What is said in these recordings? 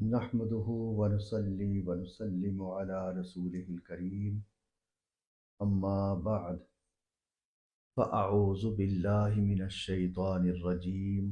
نحمده ونصلي ونسلم على رسوله الكريم أما بعد فأعوذ بالله من الشيطان الرجيم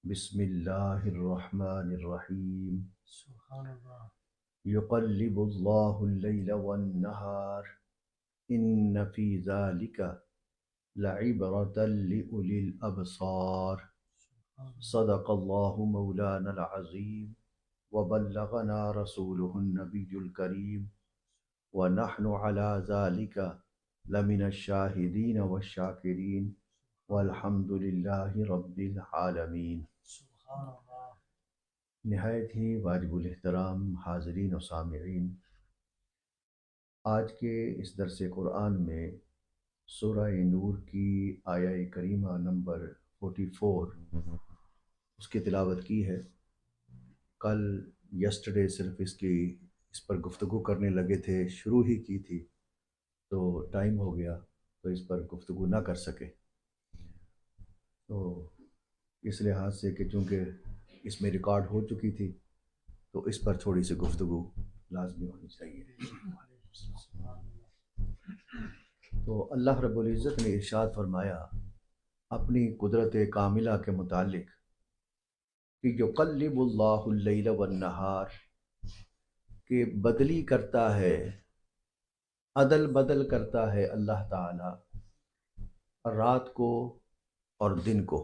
بسم الله الرحمن الرحيم سبحان اللہ. يقلب الله الليل والنهار إن في ذلك لعبرة لأولي الأبصار صدق الله مولانا العظيم وبلغنا رسوله النبي الكريم ونحن على ذلك لمن الشاهدين والشاكرين والحمد لله رب العالمین۔ سبحان اللہ. نہایت ہی واجب الاحترام حاضرین و سامعین، آج کے اس درس قرآن میں سورہ نور کی آیہ کریمہ نمبر 44 اس کی تلاوت کی ہے۔ کل یسٹرڈے صرف اس پر گفتگو کرنے لگے تھے، شروع ہی کی تھی تو ٹائم ہو گیا تو اس پر گفتگو نہ کر سکے، تو اس لحاظ سے کہ چونکہ اس میں ریکارڈ ہو چکی تھی تو اس پر تھوڑی سی گفتگو لازمی ہونی چاہیے۔ تو اللہ رب العزت نے ارشاد فرمایا اپنی قدرت کاملہ کے متعلق کہ یقلب اللہ اللیل والنہار، کہ بدلی کرتا ہے، عدل بدل کرتا ہے اللہ تعالی رات کو اور دن کو۔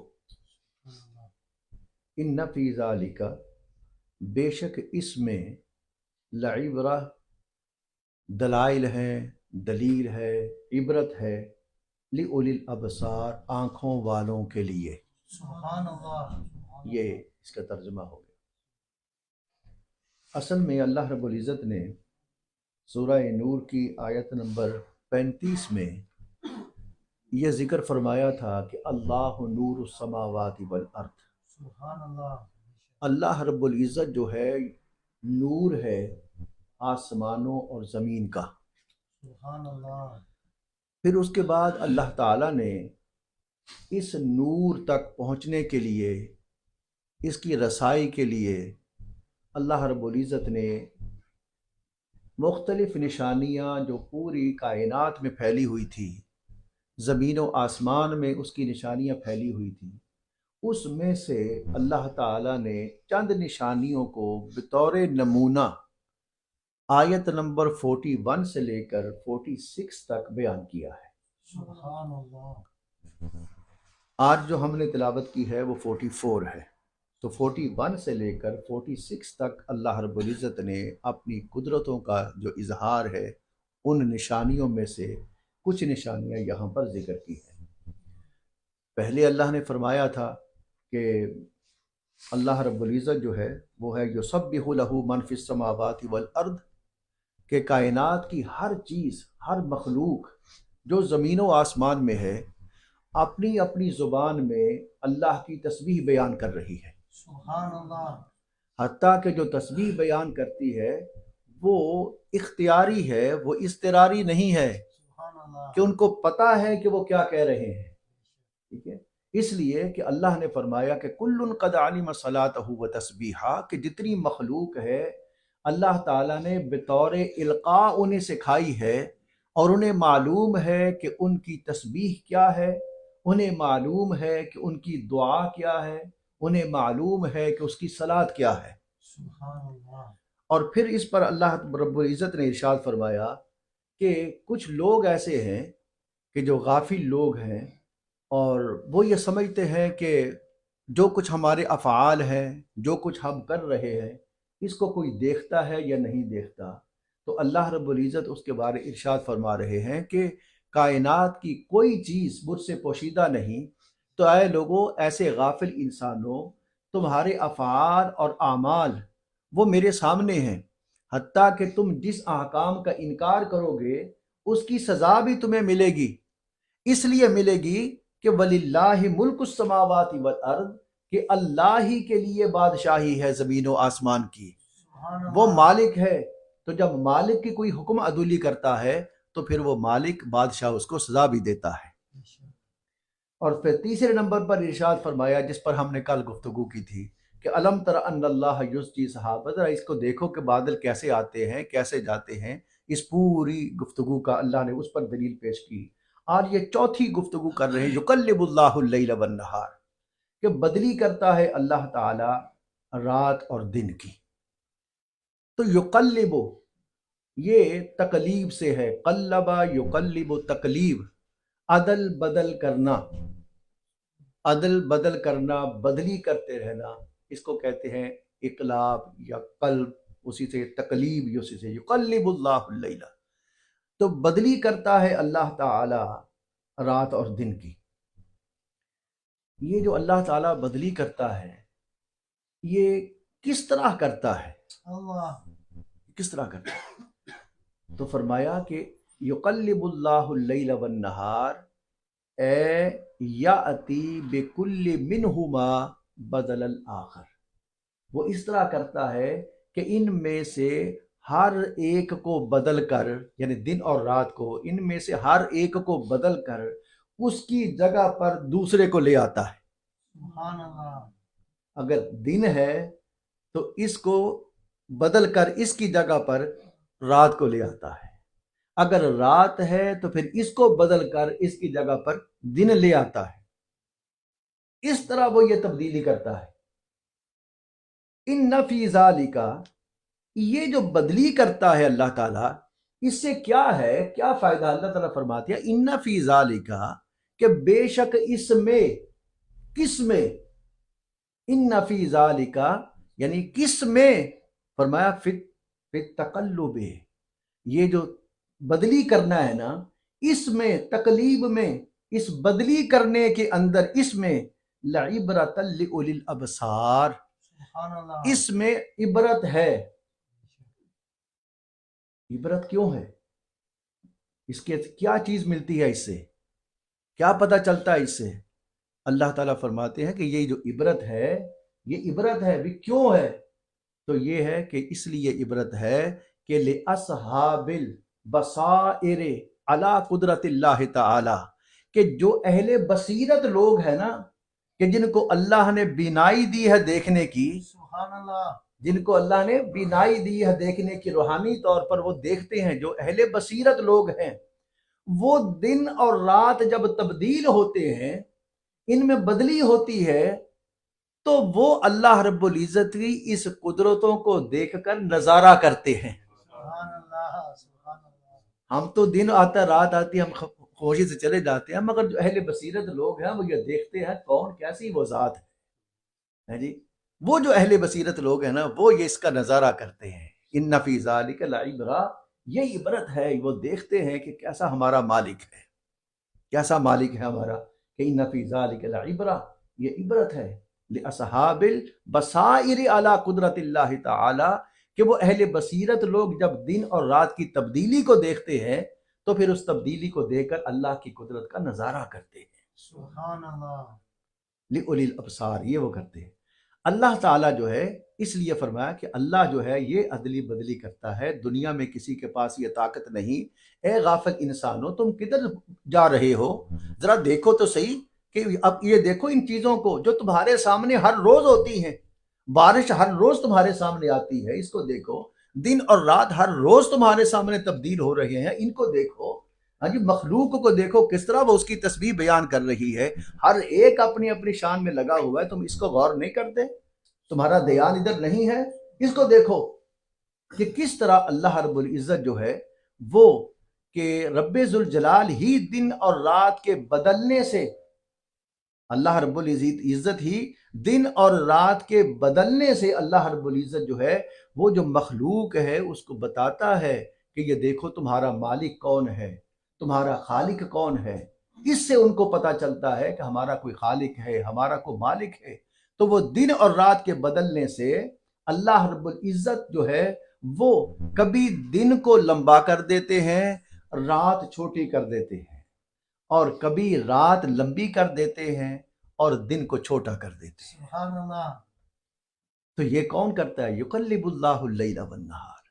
ان فی ذالک، بے شک اس میں، لعبرہ، دلائل ہیں، دلیل ہے، عبرت ہے، لأولی الابصار، آنکھوں والوں کے لیے۔ سبحان اللہ. یہ اس کا ترجمہ ہو گیا۔ اصل میں اللہ رب العزت نے سورہ نور کی آیت نمبر 35 میں یہ ذکر فرمایا تھا کہ اللہ نور السماوات والارض، سبحان اللہ. اللہ رب العزت جو ہے نور ہے آسمانوں اور زمین کا۔ سبحان اللہ. پھر اس کے بعد اللہ تعالیٰ نے اس نور تک پہنچنے کے لیے، اس کی رسائی کے لیے اللہ رب العزت نے مختلف نشانیاں جو پوری کائنات میں پھیلی ہوئی تھی، زمین و آسمان میں اس کی نشانیاں پھیلی ہوئی تھیں، اس میں سے اللہ تعالیٰ نے چند نشانیوں کو بطور نمونہ آیت نمبر 41 سے لے کر 46 تک بیان کیا ہے۔ سبحان اللہ. آج جو ہم نے تلاوت کی ہے وہ 44 ہے، تو 41 سے لے کر 46 تک اللہ رب العزت نے اپنی قدرتوں کا جو اظہار ہے ان نشانیوں میں سے کچھ نشانیاں یہاں پر ذکر کی ہیں۔ پہلے اللہ نے فرمایا تھا کہ اللہ رب العزت جو ہے وہ ہے یسبح لہ من فی السماوات والارض، کہ کائنات کی ہر چیز، ہر مخلوق جو زمین و آسمان میں ہے اپنی اپنی زبان میں اللہ کی تسبیح بیان کر رہی ہے۔ سبحان اللہ. حتیٰ کہ جو تسبیح بیان کرتی ہے وہ اختیاری ہے، وہ اضطراری نہیں ہے سبحان اللہ. کہ ان کو پتہ ہے کہ وہ کیا کہہ رہے ہیں، ٹھیک ہے؟ اس لیے کہ اللہ نے فرمایا کہ کل قد علم صلاتہ و تسبیحہ، کہ جتنی مخلوق ہے اللہ تعالیٰ نے بطور القاء انہیں سکھائی ہے، اور انہیں معلوم ہے کہ ان کی تسبیح کیا ہے، انہیں معلوم ہے کہ ان کی دعا کیا ہے، انہیں معلوم ہے کہ اس کی صلاۃ کیا ہے۔ سبحان اللہ. اور پھر اس پر اللہ رب العزت نے ارشاد فرمایا کہ کچھ لوگ ایسے ہیں کہ جو غافل لوگ ہیں، اور وہ یہ سمجھتے ہیں کہ جو کچھ ہمارے افعال ہیں، جو کچھ ہم کر رہے ہیں، اس کو کوئی دیکھتا ہے یا نہیں دیکھتا۔ تو اللہ رب العزت اس کے بارے ارشاد فرما رہے ہیں کہ کائنات کی کوئی چیز مجھ سے پوشیدہ نہیں، تو اے لوگوں، ایسے غافل انسانوں، تمہارے افعال اور اعمال وہ میرے سامنے ہیں، حتیٰ کہ تم جس احکام کا انکار کرو گے اس کی سزا بھی تمہیں ملے گی، اس لیے ملے گی کہ وَلِلَّهِ مُلْكُ السَّمَاوَاتِ وَالْأَرْضِ، کہ اللہ ہی کے لیے بادشاہی ہے زمین و آسمان کی، سبحان وہ اللہ. مالک ہے۔ تو جب مالک کی کوئی حکم عدولی کرتا ہے تو پھر وہ مالک بادشاہ اس کو سزا بھی دیتا ہے۔ اور پھر تیسرے نمبر پر ارشاد فرمایا، جس پر ہم نے کل گفتگو کی تھی، کہ الم تر ان اللہ یزجی صحابہ، ذرا اس کو دیکھو کہ بادل کیسے آتے ہیں کیسے جاتے ہیں۔ اس پوری گفتگو کا اللہ نے اس پر دلیل پیش کی۔ آج یہ چوتھی گفتگو کر رہے ہیں، یقلب اللہ اللیل والنہار، کہ بدلی کرتا ہے اللہ تعالی رات اور دن کی۔ تو یقلب یہ تقلیب سے ہے، قلبہ یقلب تقلیب، عدل بدل کرنا، عدل بدل کرنا، بدلی کرتے رہنا، اس کو کہتے ہیں اقلاب یا قلب، اسی سے تقلیب، اسی سے یقلب اللہ اللیل، تو بدلی کرتا ہے اللہ تعالی رات اور دن کی۔ یہ جو اللہ تعالیٰ بدلی کرتا ہے یہ کس طرح کرتا ہے؟ اللہ کس طرح کرتا ہے؟ تو فرمایا کہ یقلب اللہ اللیل والنہار اے یاتی بکل منہما بدل الآخر، وہ اس طرح کرتا ہے کہ ان میں سے ہر ایک کو بدل کر، یعنی دن اور رات کو، ان میں سے ہر ایک کو بدل کر اس کی جگہ پر دوسرے کو لے آتا ہے۔ سبحان اللہ، اگر دن ہے تو اس کو بدل کر اس کی جگہ پر رات کو لے آتا ہے، اگر رات ہے تو پھر اس کو بدل کر اس کی جگہ پر دن لے آتا ہے۔ اس طرح وہ یہ تبدیلی کرتا ہے۔ ان فی ذالک، یہ جو بدلی کرتا ہے اللہ تعالیٰ، اس سے کیا ہے، کیا فائدہ؟ اللہ تعالیٰ فرماتے ہیں ان فی ذالک، کہ بے شک اس میں، کس میں، ان فی ذالک یعنی کس میں، فرمایا فی تقلب، یہ جو بدلی کرنا ہے نا، اس میں، تقلیب میں، اس بدلی کرنے کے اندر، اس میں لعبرۃ لأولی الابصار، سبحان اللہ، اس میں عبرت ہے۔ عبرت کیوں ہے؟ اس کے کیا چیز ملتی ہے؟ اس سے کیا پتہ چلتا ہے؟ اس سے اللہ تعالیٰ فرماتے ہیں کہ یہ جو عبرت ہے، یہ عبرت ہے بھی کیوں ہے؟ تو یہ ہے کہ اس لیے عبرت ہے کہ لأصحاب البصائر علی قدرت اللہ تعالی، کہ جو اہل بصیرت لوگ ہیں نا، کہ جن کو اللہ نے بینائی دی ہے دیکھنے کی، سبحان اللہ، جن کو اللہ نے بینائی دی ہے دیکھنے کی، روحانی طور پر وہ دیکھتے ہیں، جو اہل بصیرت لوگ ہیں، وہ دن اور رات جب تبدیل ہوتے ہیں، ان میں بدلی ہوتی ہے، تو وہ اللہ رب العزت کی اس قدرتوں کو دیکھ کر نظارہ کرتے ہیں۔ سبحان اللہ، سبحان اللہ، ہم تو دن آتا رات آتی ہم خوشی سے چلے جاتے ہیں، مگر جو اہل بصیرت لوگ ہیں وہ یہ دیکھتے ہیں کون کیسی وہ ذات ہے جی۔ وہ جو اہل بصیرت لوگ ہیں نا، وہ یہ اس کا نظارہ کرتے ہیں۔ ان فی ذالک لعبرہ، یہ عبرت ہے، وہ دیکھتے ہیں کہ کیسا ہمارا مالک ہے، کیسا مالک ہے ہمارا، کہ ان فی ذالک لعبرہ، یہ عبرت ہے لاصحاب البصائر علی قدرت اللہ تعالی، کہ وہ اہل بصیرت لوگ جب دن اور رات کی تبدیلی کو دیکھتے ہیں تو پھر اس تبدیلی کو دیکھ کر اللہ کی قدرت کا نظارہ کرتے ہیں۔ سبحان اللہ، لأولی الابصار، یہ وہ کرتے ہیں۔ اللہ تعالیٰ جو ہے، اس لیے فرمایا کہ اللہ جو ہے یہ عدلی بدلی کرتا ہے، دنیا میں کسی کے پاس یہ طاقت نہیں۔ اے غافل انسانوں، تم کدھر جا رہے ہو؟ ذرا دیکھو تو صحیح، کہ اب یہ دیکھو ان چیزوں کو جو تمہارے سامنے ہر روز ہوتی ہیں، بارش ہر روز تمہارے سامنے آتی ہے، اس کو دیکھو، دن اور رات ہر روز تمہارے سامنے تبدیل ہو رہے ہیں، ان کو دیکھو۔ ہاں جی، مخلوق کو دیکھو کس طرح وہ اس کی تسبیح بیان کر رہی ہے، ہر ایک اپنی اپنی شان میں لگا ہوا ہے، تم اس کو غور نہیں کرتے؟ تمہارا دھیان ادھر نہیں ہے؟ اس کو دیکھو کہ کس طرح اللہ رب العزت جو ہے وہ، کہ رب ذوالجلال ہی دن اور رات کے بدلنے سے، اللہ رب العزت ہی دن اور رات کے بدلنے سے، اللہ رب العزت جو ہے وہ جو مخلوق ہے اس کو بتاتا ہے کہ یہ دیکھو تمہارا مالک کون ہے، تمہارا خالق کون ہے۔ اس سے ان کو پتہ چلتا ہے کہ ہمارا کوئی خالق ہے، ہمارا کوئی مالک ہے۔ تو وہ دن اور رات کے بدلنے سے اللہ رب العزت جو ہے وہ کبھی دن کو لمبا کر دیتے ہیں، رات چھوٹی کر دیتے ہیں، اور کبھی رات لمبی کر دیتے ہیں اور دن کو چھوٹا کر دیتے ہیں۔ سبحان اللہ، تو یہ کون کرتا ہے؟ یقلب اللہ اللیل والنہار،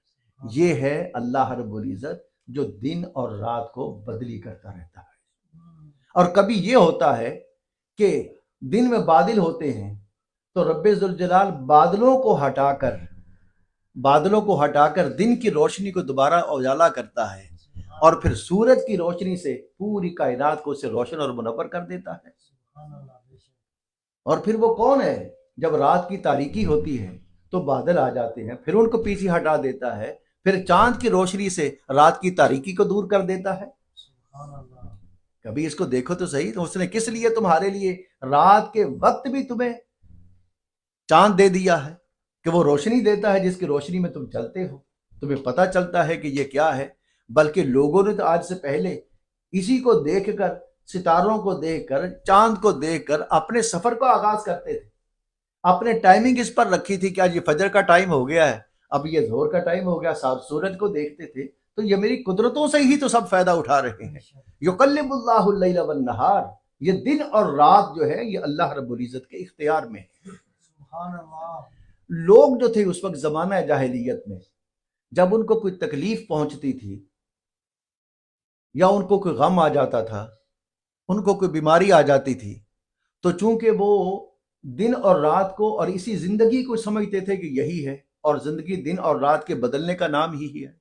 یہ ہے اللہ رب العزت جو دن اور رات کو بدلی کرتا رہتا ہے۔ اور کبھی یہ ہوتا ہے کہ دن میں بادل ہوتے ہیں تو رب ذوالجلال بادلوں کو ہٹا کر دن کی روشنی کو دوبارہ اجالا کرتا ہے، اور پھر سورج کی روشنی سے پوری کائنات کو اسے روشن اور منور کر دیتا ہے۔ اور پھر وہ کون ہے؟ جب رات کی تاریکی ہوتی ہے تو بادل آ جاتے ہیں، پھر ان کو پیچھے ہٹا دیتا ہے، پھر چاند کی روشنی سے رات کی تاریکی کو دور کر دیتا ہے۔ کبھی اس کو دیکھو تو صحیح، تو اس نے کس لیے تمہارے لیے رات کے وقت بھی تمہیں چاند دے دیا ہے کہ وہ روشنی دیتا ہے جس کی روشنی میں تم چلتے ہو، تمہیں پتہ چلتا ہے کہ یہ کیا ہے۔ بلکہ لوگوں نے تو آج سے پہلے اسی کو دیکھ کر، ستاروں کو دیکھ کر، چاند کو دیکھ کر اپنے سفر کو آغاز کرتے تھے، اپنے ٹائمنگ اس پر رکھی تھی کہ آج یہ فجر کا ٹائم ہو گیا ہے، اب یہ ظہر کا ٹائم ہو گیا، صاحب سورج کو دیکھتے تھے تو یہ میری قدرتوں سے ہی تو سب فائدہ اٹھا رہے ہیں۔ یقلب اللہ اللیل والنہار، یہ دن اور رات جو ہے یہ اللہ رب العزت کے اختیار میں ہے۔ سبحان اللہ۔ لوگ جو تھے اس وقت زمانہ جاہلیت میں، جب ان کو کوئی تکلیف پہنچتی تھی یا ان کو کوئی غم آ جاتا تھا، ان کو کوئی بیماری آ جاتی تھی، تو چونکہ وہ دن اور رات کو اور اسی زندگی کو سمجھتے تھے کہ یہی ہے، اور زندگی دن اور رات کے بدلنے کا نام ہی ہے۔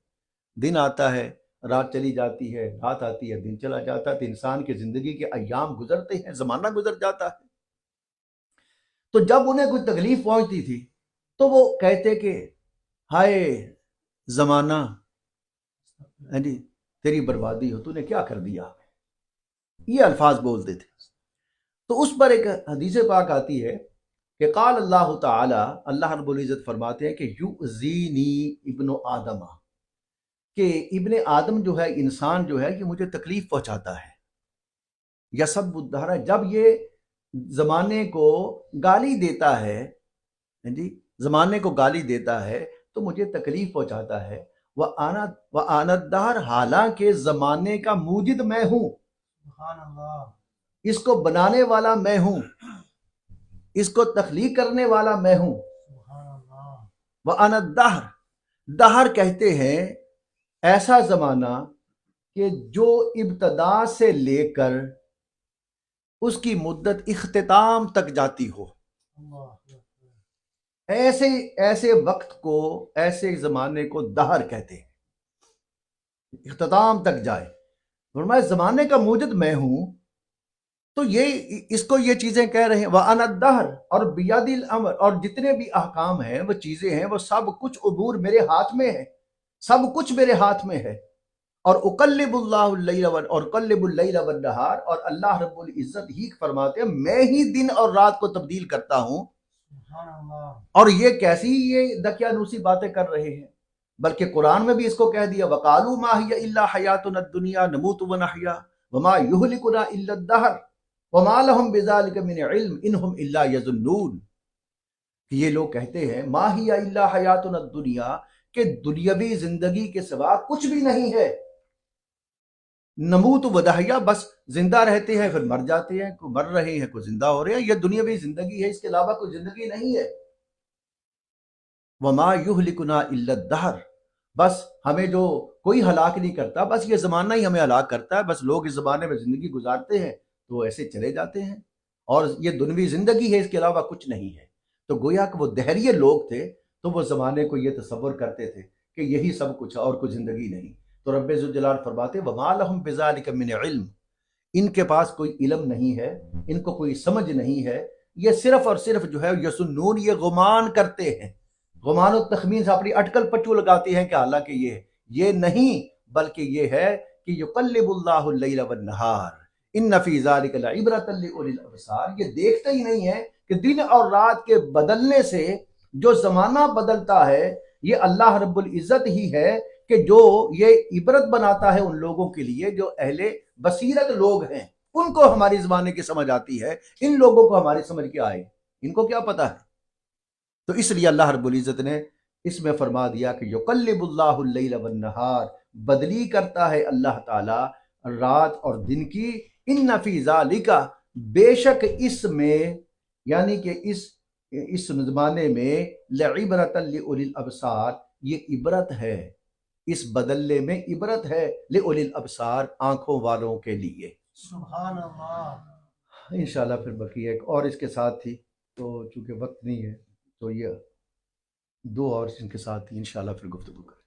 دن آتا ہے، رات چلی جاتی ہے، رات آتی ہے، دن چلا جاتا ہے، تو انسان کی زندگی کے ایام گزرتے ہیں، زمانہ گزر جاتا ہے۔ تو جب انہیں کوئی تکلیف پہنچتی تھی تو وہ کہتے کہ ہائے زمانہ، جی تیری بربادی ہو، تو نے کیا کر دیا، یہ الفاظ بولتے تھے۔ تو اس پر ایک حدیث پاک آتی ہے کہ قال اللہ تعالی، اللہ رب العزت فرماتے ہیں کہ یؤذینی ابن آدم، کہ ابن آدم جو ہے، انسان جو ہے، یہ مجھے تکلیف پہنچاتا ہے۔ یسب الدہر، جب یہ زمانے کو گالی دیتا ہے، جی زمانے کو گالی دیتا ہے تو مجھے تکلیف پہنچاتا ہے۔ وَأَنَا الدَّهْرُ، حالانکہ زمانے کا موجد میں ہوں، سبحان اللہ۔ اس کو بنانے والا میں ہوں، اس کو تخلیق کرنے والا میں ہوں۔ سبحان اللہ۔ وَأَنَا الدَّهْرُ، دہر کہتے ہیں ایسا زمانہ کہ جو ابتدا سے لے کر اس کی مدت اختتام تک جاتی ہو، ایسے وقت کو، ایسے زمانے کو دہر کہتے ہیں، اختتام تک جائے۔ فرمایا زمانے کا موجد میں ہوں، تو یہ اس کو یہ چیزیں کہہ رہے ہیں وَأَنَا الدَّهْرُ، اور بِيَدِ الْأَمْرُ، اور جتنے بھی احکام ہیں، وہ چیزیں ہیں، وہ سب کچھ عبور میرے ہاتھ میں ہے، سب کچھ میرے ہاتھ میں ہے۔ اور اقلب اللہ اللیل اور قلب اللیل والنہار، اور اللہ رب العزت ہی فرماتے ہیں میں ہی دن اور رات کو تبدیل کرتا ہوں۔ سبحان اللہ۔ اور یہ کیسی یہ دقیانوسی باتیں کر رہے ہیں، بلکہ قرآن میں بھی اس کو کہہ دیا وَقَالُوا مَا هِيَ إِلَّا حَيَاتُنَا الدُّنْيَا نَمُوتُ وَنَحْيَا وَمَا يُهْلِكُنَا إِلَّا الدَّهْرُ وَمَا لَهُمْ بِذَلِكَ مِنْ عِلْمٍ إِنْ هُمْ إِلَّا يَظُنُّونَ، کہ یہ لوگ کہتے ہیں ما هِيَ إِلَّا حَيَاتُنَا الدُّنْيَا، کہ دنیاوی زندگی کے سوا کچھ بھی نہیں ہے، نموت ونحیا، بس زندہ رہتے ہیں پھر مر جاتے ہیں، کوئی مر رہے ہیں کوئی زندہ ہو رہے ہیں، یہ دنیاوی زندگی ہے، اس کے علاوہ کوئی زندگی نہیں ہے۔ وما یہلکنا الا الدہر، بس ہمیں جو کوئی ہلاک نہیں کرتا، بس یہ زمانہ ہی ہمیں ہلاک کرتا ہے، بس لوگ اس زمانے میں زندگی گزارتے ہیں تو ایسے چلے جاتے ہیں، اور یہ دنیوی زندگی ہے، اس کے علاوہ کچھ نہیں ہے۔ تو گویا کہ وہ دہریے لوگ تھے تو وہ زمانے کو یہ تصور کرتے تھے کہ یہی سب کچھ ہے اور کوئی زندگی نہیں۔ تو رب ذوالجلال فرماتے وما لہم بذلک من علم، ان کے پاس کوئی علم نہیں ہے، ان کو کوئی سمجھ نہیں ہے، یہ صرف اور صرف جو ہے یسنون، یہ گمان کرتے ہیں، گمان و تخمین سے اپنی اٹکل پٹو لگاتے ہیں کہ حالانکہ یہ نہیں، بلکہ یہ ہے کہ یقلب اللہ اللیل والنہار ان فی ذلک لعبرۃ لاولی الابصار، یہ دیکھتے ہی نہیں ہے کہ دن اور رات کے بدلنے سے جو زمانہ بدلتا ہے یہ اللہ رب العزت ہی ہے، کہ جو یہ عبرت بناتا ہے ان لوگوں کے لیے جو اہل بصیرت لوگ ہیں، ان کو ہماری زمانے کی سمجھ آتی ہے، ان لوگوں کو ہماری سمجھ کیا آئے، ان کو کیا پتا ہے۔ تو اس لیے اللہ رب العزت نے اس میں فرما دیا کہ یقلب اللہ اللیل والنہار، بدلی کرتا ہے اللہ تعالی رات اور دن کی، ان فی ذالک، بے شک اس میں، یعنی کہ اس زمانے میں، لعبرۃ لاولی الابصار، یہ عبرت ہے، اس بدلنے میں عبرت ہے، لأولی الابصار، آنکھوں والوں کے لیے۔ سبحان اللہ۔ انشاءاللہ پھر بقیہ ایک اور اس کے ساتھ تھی تو چونکہ وقت نہیں ہے تو یہ دو اور ان کے ساتھ ہی انشاءاللہ پھر گفتگو کریں.